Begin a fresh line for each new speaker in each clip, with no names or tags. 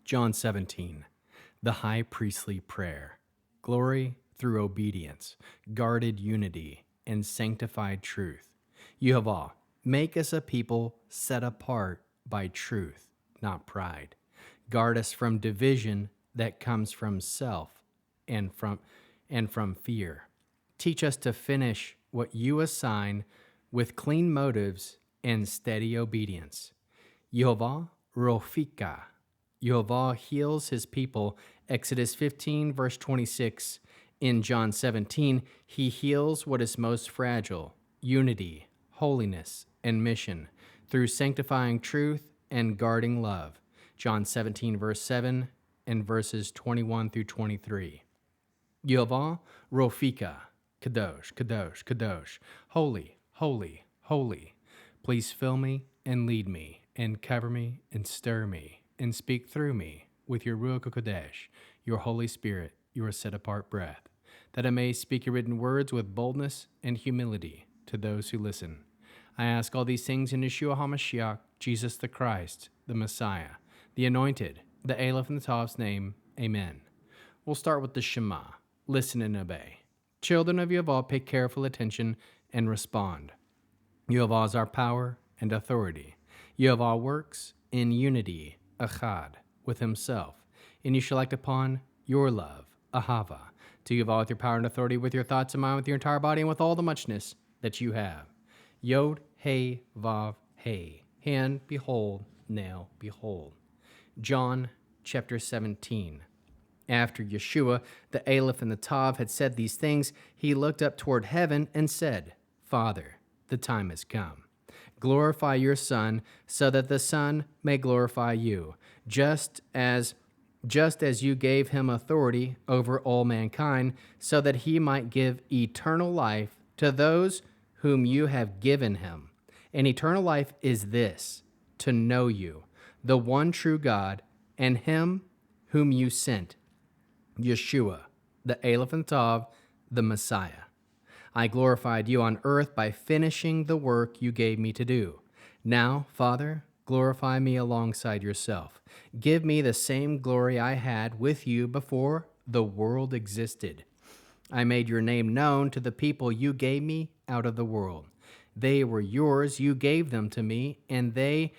John 17, the high priestly prayer, glory through obedience, guarded unity, and sanctified truth. Yehovah, make us a people set apart by truth, not pride. Guard us from division that comes from self and from fear. Teach us to finish what you assign with clean motives and steady obedience. Yehovah Rofecha. Yehovah heals his people. Exodus 15, verse 26. In John 17, he heals what is most fragile, unity, holiness, and mission, through sanctifying truth and guarding love. John 17, verse 7, and verses 21 through 23. Yehovah Rofecha. Kah-DASH, kah-DASH, kah-DASH. Holy, holy, holy. Please fill me and lead me, and cover me and stir me, and speak through me with your ruach-HaKodesh, your Holy Spirit, your set-apart breath, that I may speak your written words with boldness and humility to those who listen. I ask all these things in Yeshua HaMashiach, Jesus the Christ, the Messiah, the Anointed, the Aleph and the Tav's name. Amen. We'll start with the Shema. Listen and obey. Children of Yehovah, pay careful attention and respond. Yehovah is our power and authority. Yehovah works in unity, echad, with himself, and you shall act upon your love, ahava, to Yehovah with your power and authority, with your thoughts and mind, with your entire body, and with all the muchness that you have. Yod-he-vav-he, hand, behold, nail, behold. John chapter 17. After Yeshua, the Aleph and the Tav, had said these things, he looked up toward heaven and said, Father, the time has come. Glorify your Son, so that the Son may glorify you, just as you gave him authority over all mankind, so that he might give eternal life to those whom you have given him. And eternal life is this, to know you, the one true God, and him whom you sent, Yeshua, the Aleph and Tav, the Messiah. I glorified you on earth by finishing the work you gave me to do. Now, Father, glorify me alongside yourself. Give me the same glory I had with you before the world existed. I made your name known to the people you gave me out of the world. They were yours, you gave them to me, and they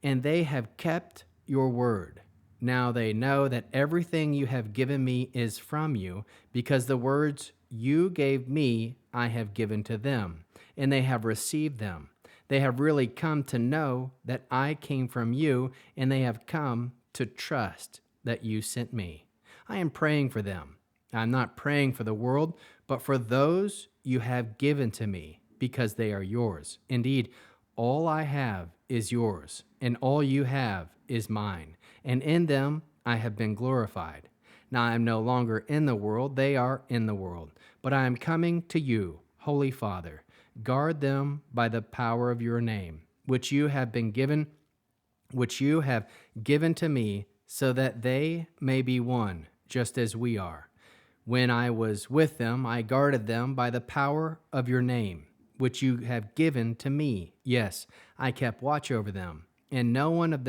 have kept your word. Now they know that everything you have given me is from you, because the words you gave me I have given to them, and they have received them. They have really come to know that I came from you, and they have come to trust that you sent me. I am praying for them. I'm not praying for the world, but for those you have given to me, because they are yours. Indeed, all I have is yours, and all you have is mine, and in them I have been glorified. Now I am no longer in the world, they are in the world, but I am coming to you, Holy Father. Guard them by the power of your name, which you have given to me, so that they may be one, just as we are. When I was with them, I guarded them by the power of your name, which you have given to me. Yes, I kept watch over them, and not one of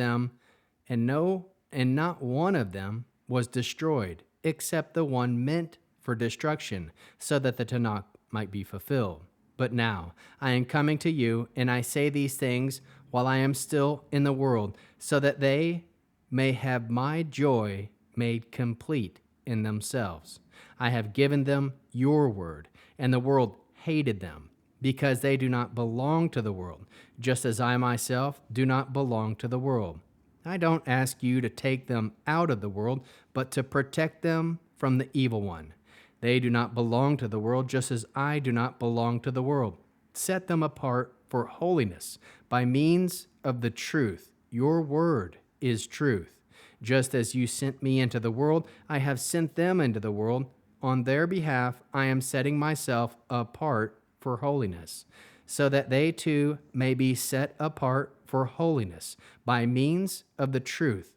them was destroyed, except the one meant for destruction, so that the Tanakh might be fulfilled. But now I am coming to you, and I say these things while I am still in the world, so that they may have my joy made complete in themselves. I have given them your word, and the world hated them, because they do not belong to the world, just as I myself do not belong to the world. I don't ask you to take them out of the world, but to protect them from the evil one. They do not belong to the world, just as I do not belong to the world. Set them apart for holiness by means of the truth. Your word is truth. Just as you sent me into the world, I have sent them into the world. On their behalf, I am setting myself apart for holiness, so that they too may be set apart for holiness by means of the truth.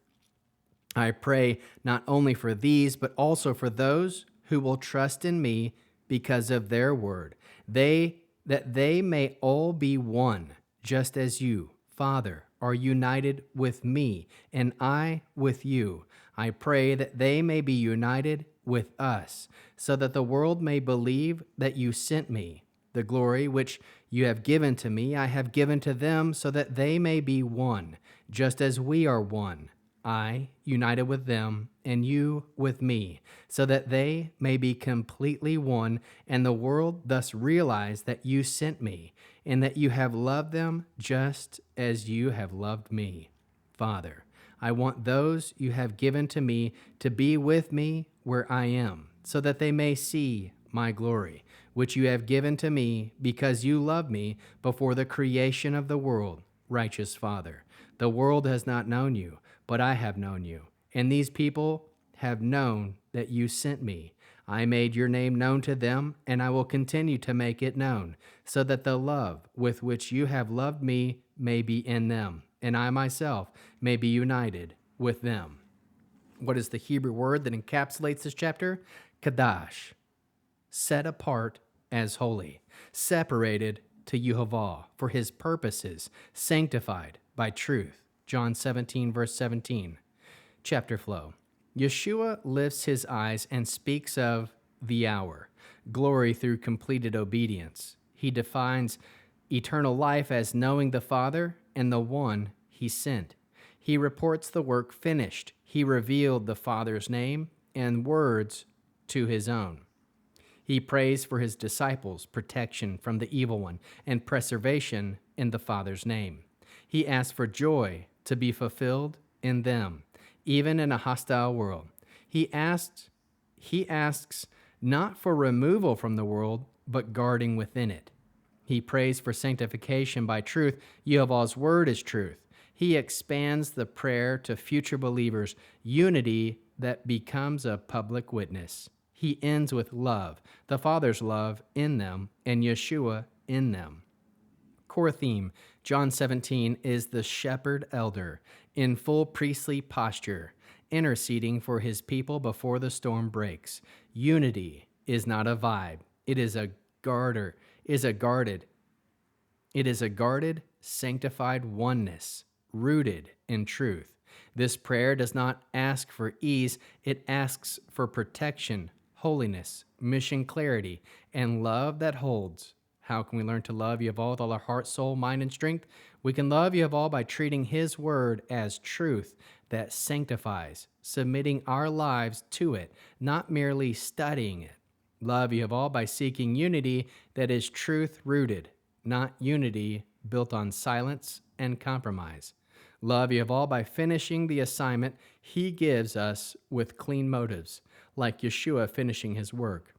I pray not only for these, but also for those who will trust in me because of their word, that they may all be one, just as you, Father, are united with me, and I with you. I pray that they may be united with us, so that the world may believe that you sent me. The glory which you have given to me, I have given to them, so that they may be one, just as we are one. I united with them, and you with me, so that they may be completely one, and the world thus realize that you sent me, and that you have loved them just as you have loved me. Father, I want those you have given to me to be with me where I am, so that they may see my glory, which you have given to me because you loved me before the creation of the world. Righteous Father, the world has not known you, but I have known you, and these people have known that you sent me. I made your name known to them, and I will continue to make it known, so that the love with which you have loved me may be in them, and I myself may be united with them. What is the Hebrew word that encapsulates this chapter? Kah-DASH, set apart as holy, separated to Yehovah for his purposes, sanctified by truth. John 17, verse 17. Chapter flow. Yeshua lifts his eyes and speaks of the hour, glory through completed obedience. He defines eternal life as knowing the Father and the one he sent. He reports the work finished. He revealed the Father's name and words to his own. He prays for his disciples protection from the evil one and preservation in the Father's name. He asks for joy to be fulfilled in them, even in a hostile world. He asks not for removal from the world, but guarding within it. He prays for sanctification by truth. Yehovah's word is truth. He expands the prayer to future believers, unity that becomes a public witness. He ends with love, the Father's love in them, and Yeshua in them. Core theme, John 17, is the shepherd elder in full priestly posture, interceding for his people before the storm breaks. Unity is not a vibe. It is a guarded, sanctified oneness, rooted in truth. This prayer does not ask for ease. It asks for protection, holiness, mission clarity, and love that holds. How can we learn to love Yehovah with all our heart, soul, mind, and strength? We can love Yehovah by treating his word as truth that sanctifies, submitting our lives to it, not merely studying it. Love Yehovah by seeking unity that is truth-rooted, not unity built on silence and compromise. Love Yehovah by finishing the assignment he gives us with clean motives, like Yeshua finishing his work.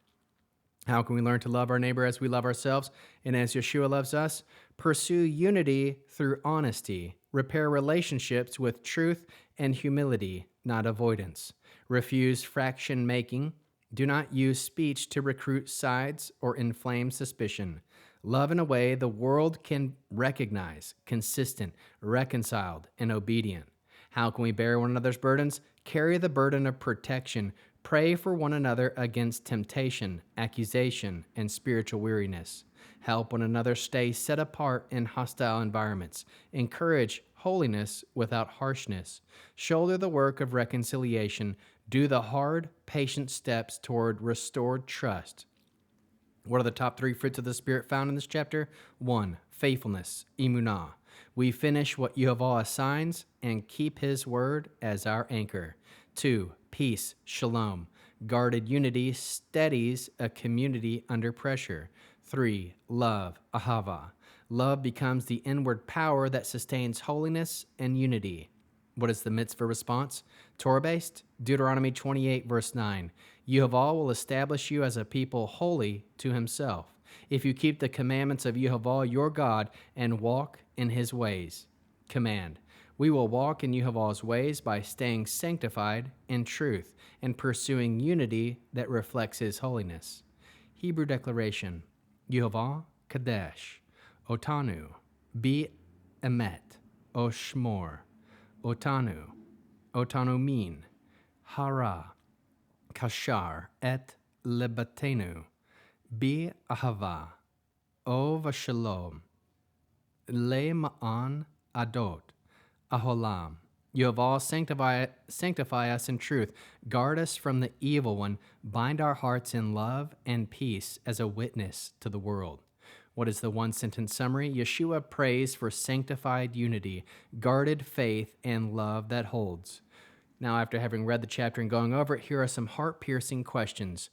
How can we learn to love our neighbor as we love ourselves and as Yeshua loves us? Pursue unity through honesty. Repair relationships with truth and humility, not avoidance. Refuse fraction making. Do not use speech to recruit sides or inflame suspicion. Love in a way the world can recognize, consistent, reconciled, and obedient. How can we bear one another's burdens? Carry the burden of protection. Pray for one another against temptation, accusation, and spiritual weariness. Help one another stay set apart in hostile environments. Encourage holiness without harshness. Shoulder the work of reconciliation. Do the hard, patient steps toward restored trust. What are the top 3 fruits of the Spirit found in this chapter? 1. Faithfulness, emunah. We finish what Yehovah assigns and keep his word as our anchor. 2. Peace, shalom. Guarded unity steadies a community under pressure. 3. Love, ahava. Love becomes the inward power that sustains holiness and unity. What is the mitzvah response? Torah-based? Deuteronomy 28, verse 9. Yehovah will establish you as a people holy to himself, if you keep the commandments of Yehovah your God and walk in his ways. Command. We will walk in Yehovah's ways by staying sanctified in truth and pursuing unity that reflects his holiness. Hebrew declaration. Yehovah kah-DASH. Otanu. Be emet. Oshmor. Otanu. Otanu min. Hara. Kashar et lebatenu. Be ahava. O vashalom. Le ma'an adot. Aholam. Yehovah, sanctify us in truth. Guard us from the evil one. Bind our hearts in love and peace as a witness to the world. What is the one-sentence summary? Yeshua prays for sanctified unity, guarded faith, and love that holds. Now, after having read the chapter and going over it, here are some heart-piercing questions.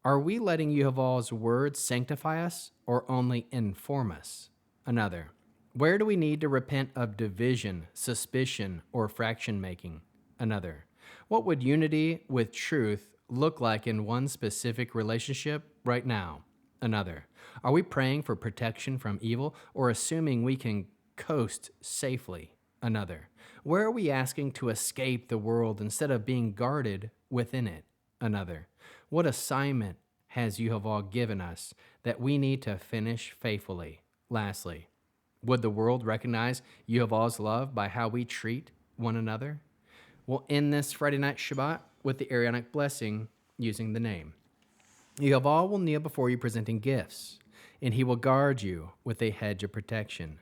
Are we letting Yehovah's words sanctify us or only inform us? Another. Where do we need to repent of division, suspicion, or fraction making? Another. What would unity with truth look like in one specific relationship right now? Another. Are we praying for protection from evil or assuming we can coast safely? Another. Where are we asking to escape the world instead of being guarded within it? Another. What assignment has Yehovah given us that we need to finish faithfully? Lastly, would the world recognize Yehovah's love by how we treat one another? We'll end this Friday night Shabbat with the Aaronic blessing using the name. Yehovah will kneel before you presenting gifts, and he will guard you with a hedge of protection.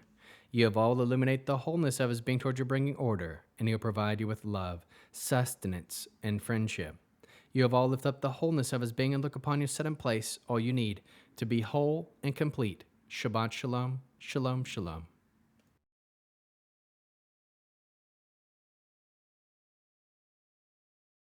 Yehovah will illuminate the wholeness of his being towards your bringing order, and he'll provide you with love, sustenance, and friendship. Yehovah will lift up the wholeness of his being and look upon you, set in place all you need to be whole and complete. Shabbat shalom, shalom, shalom.